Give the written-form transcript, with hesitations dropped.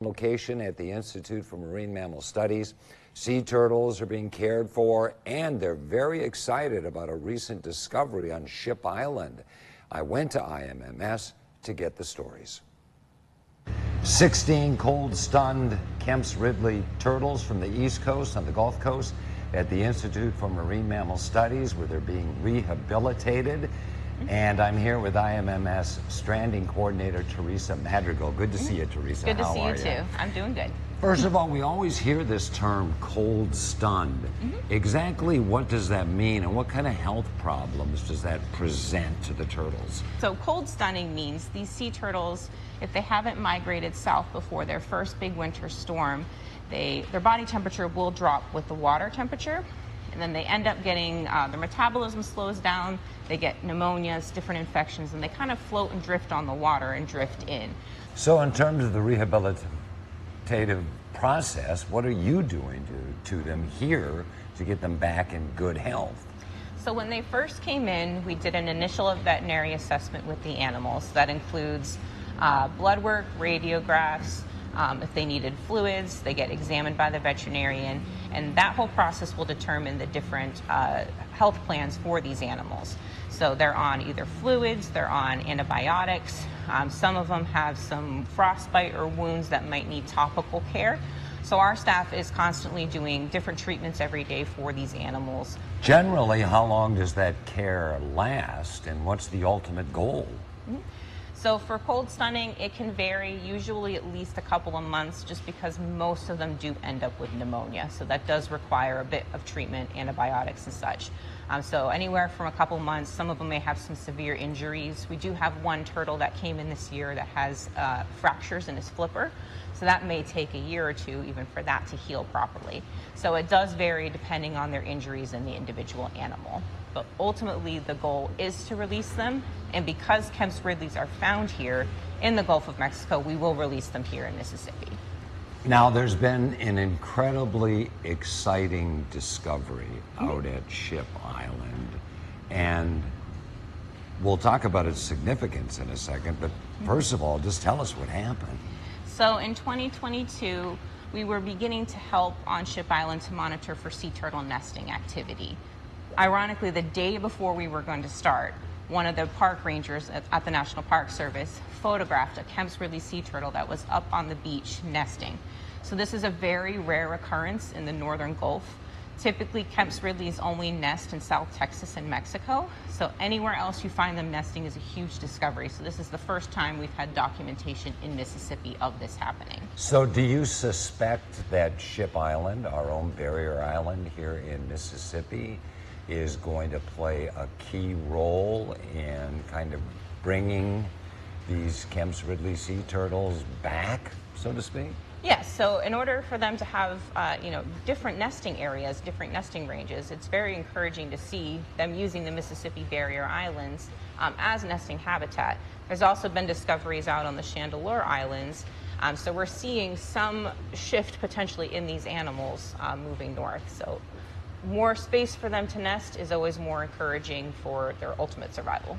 Location at the Institute for Marine Mammal Studies. Sea turtles are being cared for, and they're very excited about a recent discovery on Ship Island. I went to IMMS to get the stories. 16 cold-stunned Kemp's Ridley turtles from the East Coast on the Gulf Coast at the Institute for Marine Mammal Studies, where they're being rehabilitated. And I'm here with IMMS Stranding Coordinator Teresa Madrigal. Good to see you, Teresa. Good to How see are you too. I'm doing good. First of all, we always hear this term cold stunned. Exactly what does that mean, and what kind of health problems does that present to the turtles? So cold stunning means these sea turtles, if they haven't migrated south before their first big winter storm, their body temperature will drop with the water temperature. And then they end up getting, their metabolism slows down, they get pneumonias, different infections, and they kind of float and drift on the water and drift in. So in terms of the rehabilitative process, what are you doing to them here to get them back in good health? So when they first came in, we did an initial veterinary assessment with the animals. That includes blood work, radiographs. If they needed fluids, they get examined by the veterinarian, and that whole process will determine the different health plans for these animals. So they're on either fluids, they're on antibiotics, some of them have some frostbite or wounds that might need topical care. So our staff is constantly doing different treatments every day for these animals. Generally, how long does that care last, and what's the ultimate goal? So for cold stunning, it can vary, usually at least a couple of months, just because most of them do end up with pneumonia. So that does require a bit of treatment, antibiotics and such. So anywhere from a couple months. Some of them may have some severe injuries. We do have one turtle that came in this year that has fractures in his flipper. So that may take a year or two even for that to heal properly. So it does vary depending on their injuries and the individual animal. But ultimately the goal is to release them, and because Kemp's Ridleys are found here in the Gulf of Mexico, we will release them here in Mississippi. Now, there's been an incredibly exciting discovery out at Ship Island, and we'll talk about its significance in a second, but first of all, just tell us what happened. So in 2022, we were beginning to help on Ship Island to monitor for sea turtle nesting activity. Ironically, the day before we were going to start, one of the park rangers at the National Park Service photographed a Kemp's Ridley sea turtle that was up on the beach nesting. So this is a very rare occurrence in the northern Gulf. Typically, Kemp's Ridleys only nest in South Texas and Mexico. So anywhere else you find them nesting is a huge discovery. So this is the first time we've had documentation in Mississippi of this happening. So do you suspect that Ship Island, our own barrier island here in Mississippi, is going to play a key role in kind of bringing these Kemp's Ridley sea turtles back, so to speak? Yes, so in order for them to have different nesting areas, different nesting ranges, it's very encouraging to see them using the Mississippi barrier islands as nesting habitat. There's also been discoveries out on the Chandeleur Islands, so we're seeing some shift potentially in these animals moving north. So more space for them to nest is always more encouraging for their ultimate survival.